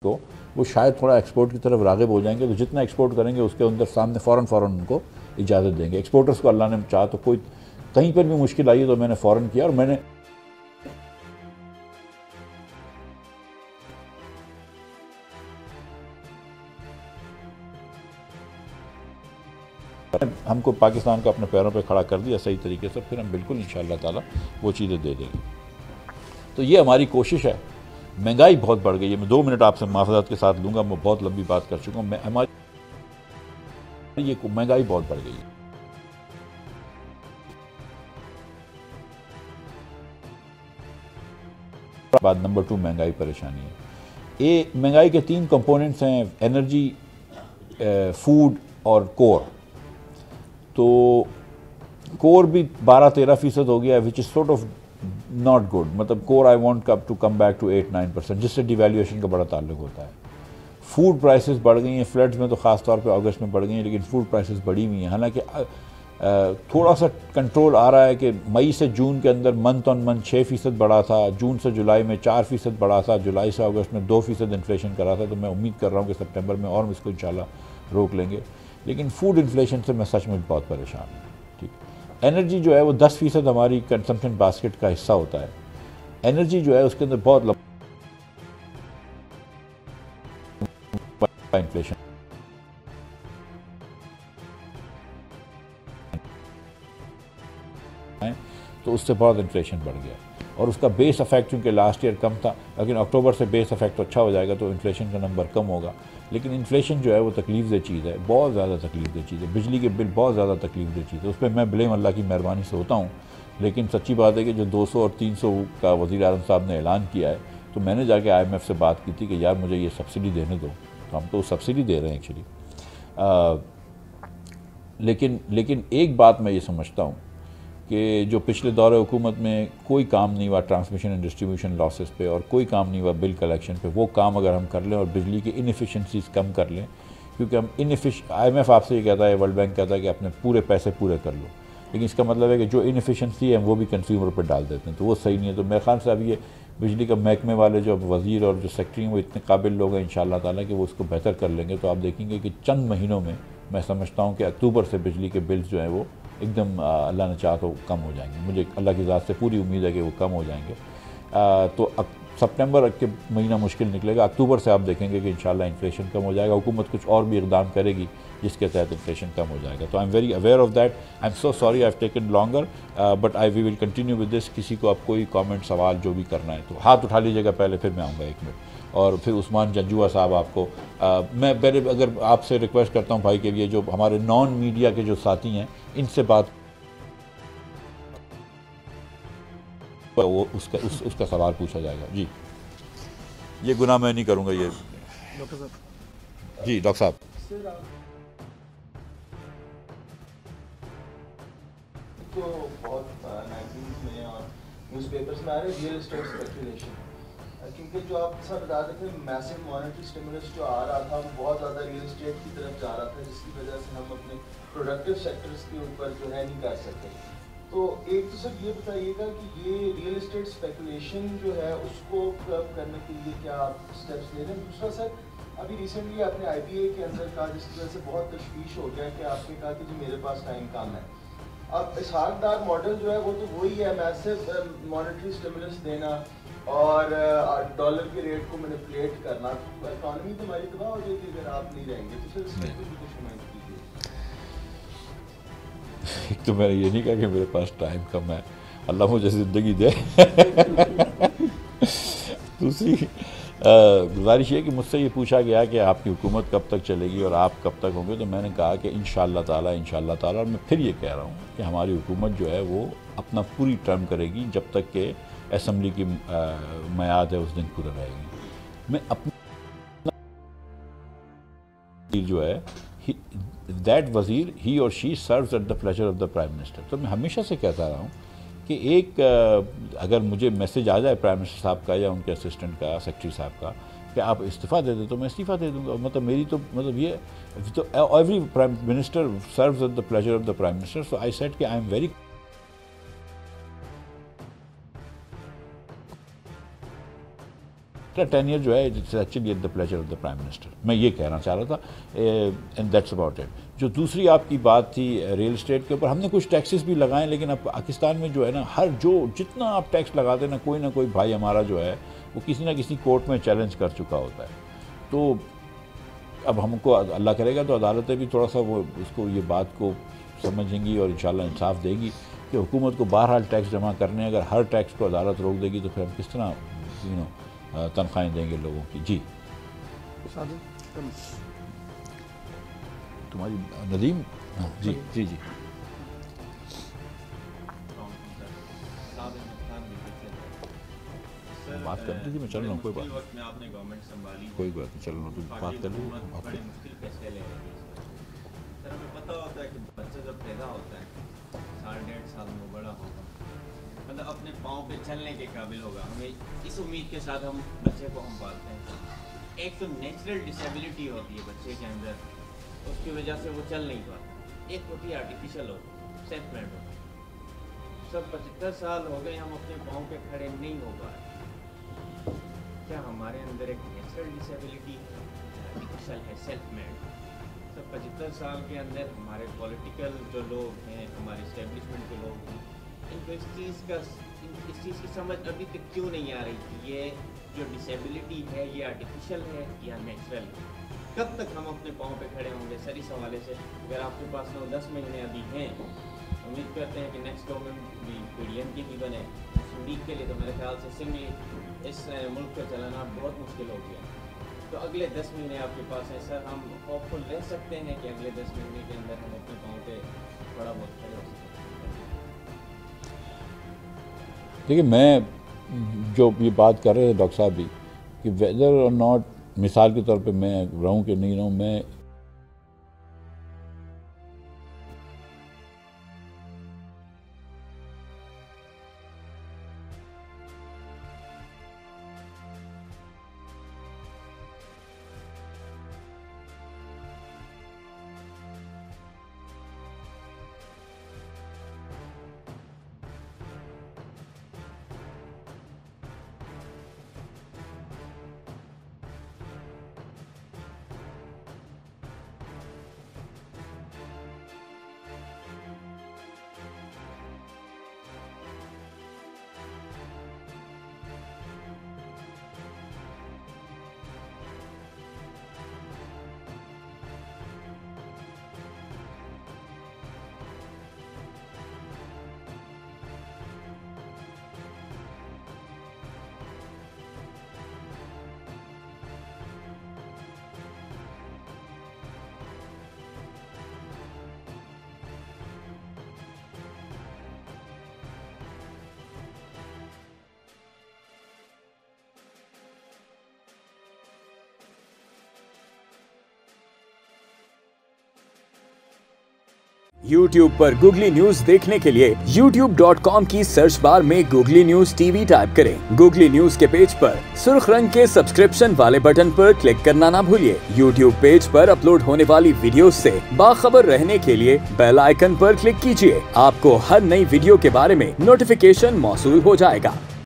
کو وہ شاید تھوڑا ایکسپورٹ کی طرف راغب ہو جائیں گے، تو جتنا ایکسپورٹ کریں گے اس کے اندر سامنے فوراً ان کو اجازت دیں گے۔ ایکسپورٹرز کو اللہ نے چاہا تو کوئی کہیں پر بھی مشکل آئی تو میں نے فوراً کیا، اور میں نے ہم کو پاکستان کو اپنے پیروں پہ کھڑا کر دیا صحیح طریقے سے، پھر ہم بالکل انشاءاللہ تعالیٰ وہ چیزیں دے دیں گے۔ تو یہ ہماری کوشش ہے۔ مہنگائی بہت بڑھ گئی ہے، میں 2 منٹ آپ سے معذرت کے ساتھ لوں گا، میں بہت لمبی بات کر چکا ہوں۔ ہماری یہ مہنگائی بہت بڑھ گئی ہے۔ بعد نمبر 2 مہنگائی پریشانی ہے۔ مہنگائی کے 3 کمپوننٹس ہیں: انرجی، فوڈ اور کور۔ تو کور بھی 12-13% ہو گیا ہے، which is sort of not good, مطلب کور I want to come back to 8-9%، جس سے ڈیویلیویشن کا بڑا تعلق ہوتا ہے۔ فوڈ پرائسز بڑھ گئی ہیں، فلڈز میں تو خاص طور پہ اگست میں بڑھ گئی ہیں، لیکن فوڈ پرائسز بڑھی ہوئی ہیں۔ حالانکہ تھوڑا سا کنٹرول آ رہا ہے کہ مئی سے جون کے اندر منتھ آن منتھ 6% بڑھا تھا، جون سے جولائی میں 4% بڑھا تھا، جولائی سے اگست میں 2% انفلیشن کرا تھا، تو میں امید کر رہا ہوں کہ سپٹمبر میں اور اس کو انشاءاللہ روک لیں گے۔ لیکن فوڈ انفلیشن سے میں سچ میں بہت پریشان ہوں۔ ٹھیک، انرجی جو ہے وہ 10% ہماری کنزمپشن باسکٹ کا حصہ ہوتا ہے۔ انرجی جو ہے اس کے اندر بہت لمبا انفلیشن، تو اس سے بہت انفلیشن بڑھ گیا، اور اس کا بیس افیکٹ چونکہ لاسٹ ایئر کم تھا، لیکن اکتوبر سے بیس افیکٹ اچھا ہو جائے گا تو انفلیشن کا نمبر کم ہوگا۔ لیکن انفلیشن جو ہے وہ تکلیف دہ چیز ہے، بہت زیادہ تکلیف دہ چیز ہے۔ بجلی کے بل بہت زیادہ تکلیف دہ چیز ہے، اس پہ میں بلیم اللہ کی مہربانی سے ہوتا ہوں، لیکن سچی بات ہے کہ جو 200 اور 300 کا وزیر اعظم صاحب نے اعلان کیا ہے، تو میں نے جا کے IMF سے بات کی تھی کہ یار مجھے یہ سبسڈی دینے دو، تو ہم تو سبسڈی دے رہے ہیں ایکچولی۔ لیکن ایک بات میں یہ سمجھتا ہوں کہ جو پچھلے دور حکومت میں کوئی کام نہیں ہوا ٹرانسمیشن اینڈ ڈسٹریبیوشن لاسز پہ، اور کوئی کام نہیں ہوا بل کلیکشن پہ، وہ کام اگر ہم کر لیں اور بجلی کی انیفیشنسیز کم کر لیں، کیونکہ ہم IMF آپ سے یہ کہتا ہے، ورلڈ بینک کہتا ہے کہ اپنے پورے پیسے پورے کر لو، لیکن اس کا مطلب ہے کہ جو انیفیشنسی ہے وہ بھی کنزیومر پہ ڈال دیتے ہیں، تو وہ صحیح نہیں ہے۔ تو میرے خیال سے اب یہ بجلی کا محکمے والے جو وزیر اور جو سیکٹری ہیں وہ اتنے قابل لوگ ہیں انشاءاللہ تعالیٰ کہ وہ اس کو بہتر کر لیں گے، تو آپ دیکھیں گے کہ چند مہینوں میں سمجھتا ہوں کہ اکتوبر سے بجلی کے بلز جو ہیں وہ ایک دم اللہ نے چاہا تو کم ہو جائیں گے۔ مجھے اللہ کی ذات سے پوری امید ہے کہ وہ کم ہو جائیں گے۔ تو سپٹمبر کے مہینہ مشکل نکلے گا، اکتوبر سے آپ دیکھیں گے کہ انشاءاللہ انفلیشن کم ہو جائے گا، حکومت کچھ اور بھی اقدام کرے گی جس کے تحت انفلیشن کم ہو جائے گا۔ تو I am very aware of that, I am so sorry I have taken longer but we will continue with this. کسی کو آپ کوئی کامنٹ سوال جو بھی کرنا ہے تو ہاتھ اٹھا لیجیے گا پہلے، پھر میں آؤں گا 1 منٹ، اور پھر عثمان جنجوعہ صاحب آپ کو میں پہلے اگر آپ سے ریکویسٹ کرتا ہوں بھائی کے لیے، جو ہمارے نان میڈیا کے جو ساتھی ہیں ان سے بات وہ اس کا سوال پوچھا جائے گا۔ جی یہ گناہ میں نہیں کروں گا یہ۔ جی ڈاکٹر صاحب، تو بہت 19 میں اور نیوز پیپرز میں آ رہے ریئل اسٹیٹ اسپیکولیشن، کیونکہ جو آپ سب بتا رہے تھے میسو مانیٹری اسٹیمولس جو آ رہا تھا وہ بہت زیادہ ریئل اسٹیٹ کی طرف جا رہا تھا، جس کی وجہ سے ہم اپنے پروڈکٹیو سیکٹرز کے اوپر جو ہے نہیں کر سکتے۔ تو ایک تو سر یہ بتائیے گا کہ یہ ریئل اسٹیٹ اسپیکولیشن جو ہے اس کو کرب کرنے کے لیے کیا آپ اسٹیپس لے رہے ہیں؟ دوسرا سر ابھی ریسنٹلی آپ نے IPA کے اندر کہا، جس کی وجہ سے بہت تشویش ہو گیا کہ آپ نے کہا کہ جو میرے پاس ٹائم کم ہے۔ اب اسحاق ڈار ماڈل جو ہے وہ تو وہی ہے، میسو مانیٹری اسٹیمولس دینا اور ڈالر کے ریٹ کو مینیپولیٹ کرنا، اکانومی تو ہماری تباہ ہو جائے گی اگر آپ نہیں رہیں گے۔ تو سر اس میں کچھ کمنٹ کیجیے۔ ایک تو میں نے یہ نہیں کہا کہ میرے پاس ٹائم کم ہے، اللہ مجھے زندگی دے۔ دوسری گزارش یہ کہ مجھ سے یہ پوچھا گیا کہ آپ کی حکومت کب تک چلے گی اور آپ کب تک ہوں گے، تو میں نے کہا کہ انشاءاللہ تعالیٰ، اور میں پھر یہ کہہ رہا ہوں کہ ہماری حکومت جو ہے وہ اپنا پوری ٹرم کرے گی جب تک کہ اسمبلی کی میعاد ہے اس دن پورا رہے گی۔ میں اپنا جو ہے دیٹ وزیر ہی اور she serves at the pleasure of the prime minister. تو میں ہمیشہ سے کہتا رہا ہوں کہ ایک اگر مجھے میسج آ جائے پرائم منسٹر صاحب کا یا ان کے اسسٹنٹ کا، سیکرٹری صاحب کا، کہ آپ استعفیٰ دے دیں، تو میں استعفیٰ دے دوں گا۔ مطلب میری تو مطلب یہ تو every prime minister serves at the pleasure of the prime minister, so I said کہ آئی ایم ویری ٹینیئر جو ہے it's actually at the pleasure of the prime minister. میں یہ کہنا چاہ رہا تھا اینڈ دیٹس اباؤٹ اٹ. جو دوسری آپ کی بات تھی ریئل اسٹیٹ کے اوپر, ہم نے کچھ ٹیکسز بھی لگائیں, لیکن اب پاکستان میں جو ہے نا جتنا آپ ٹیکس لگاتے ہیں نا کوئی بھائی ہمارا جو ہے وہ کسی نہ کسی کورٹ میں چیلنج کر چکا ہوتا ہے. تو اب ہم کو اللہ کرے گا تو عدالتیں بھی تھوڑا سا وہ اس کو یہ بات کو سمجھیں گی اور انشاءاللہ انصاف دے گی کہ حکومت کو بہرحال ٹیکس جمع کرنے, اگر ہر ٹیکس کو عدالت روک دے گی تو پھر ہم کس طرح تنخواہیں دیں گے لوگوں کی. جی تمہاری ندیم. جی جی جی بات کر لیجیے, میں چل رہا ہوں, کوئی بات نہیں چل رہا ہوں, تم بات کر لوں. سر ہمیں پتہ ہوتا ہے کہ بچہ جب پیدا ہوتا ہے 1.5 سال میں بڑا ہوگا, مطلب اپنے پاؤں پہ چلنے کے قابل ہوگا, ہمیں اس امید کے ساتھ ہم بچے کو ہم پالتے ہیں. ایک تو نیچرل ڈسیبلٹی ہوتی ہے بچے کے اندر, اس کی وجہ سے وہ چل نہیں پاتا. ایک ہوتی ہے آرٹیفیشل ہوتی, سیلف میڈ ہوتی. سب 75 سال ہو گئے ہم اپنے پاؤں پہ کھڑے نہیں ہو پائے. کیا ہمارے اندر ایک نیچرل ڈسیبلٹی ہے, آرٹیفیشل ہے, سیلف میڈ؟ سب 75 سال کے اندر ہمارے پولیٹیکل جو لوگ ہیں, ہمارے اسٹیبلشمنٹ کے لوگ ہیں, ان کو اس چیز کی سمجھ ابھی تک کیوں نہیں آ رہی کہ یہ جو ڈسیبلٹی ہے یہ آرٹیفیشل ہے یا نیچرل ہے؟ کب تک ہم اپنے پاؤں پہ کھڑے ہوں گے؟ سر اس حوالے سے اگر آپ کے پاس 9-10 مہینے ابھی ہیں, امید کرتے ہیں کہ نیکسٹ گورنمنٹ بھی پی ڈی ایم کی بھی بنے. مسلم لیگ کے لیے تو میرے خیال سے سنگلی اس ملک کو چلانا بہت مشکل ہو گیا. تو اگلے 10 مہینے آپ کے پاس ہیں سر, ہم ہوپ فل رہ سکتے ہیں کہ اگلے 10 مہینے کے اندر ہم اپنے پاؤں پہ تھوڑا بہت کھڑے ہو سکتے ہیں. دیکھیے, میں جو یہ بات کر رہے ہیں ڈاکٹر صاحب بھی کہ ویدر اور ناٹ, مثال کے طور پہ میں رہوں کہ نہیں رہوں, میں YouTube پر گوگلی نیوز دیکھنے کے لیے youtube.com کی سرچ بار میں googly news T V type کریں. گوگلی نیوز کے پیج پر سرخ رنگ کے سبسکرپشن والے بٹن پر کلک کرنا نہ بھولیے. YouTube پیج پر اپلوڈ ہونے والی ویڈیوز سے باخبر رہنے کے لیے بیل آئیکن پر کلک کیجیے. آپ کو ہر نئی ویڈیو کے بارے میں نوٹیفیکیشن موصول ہو جائے گا.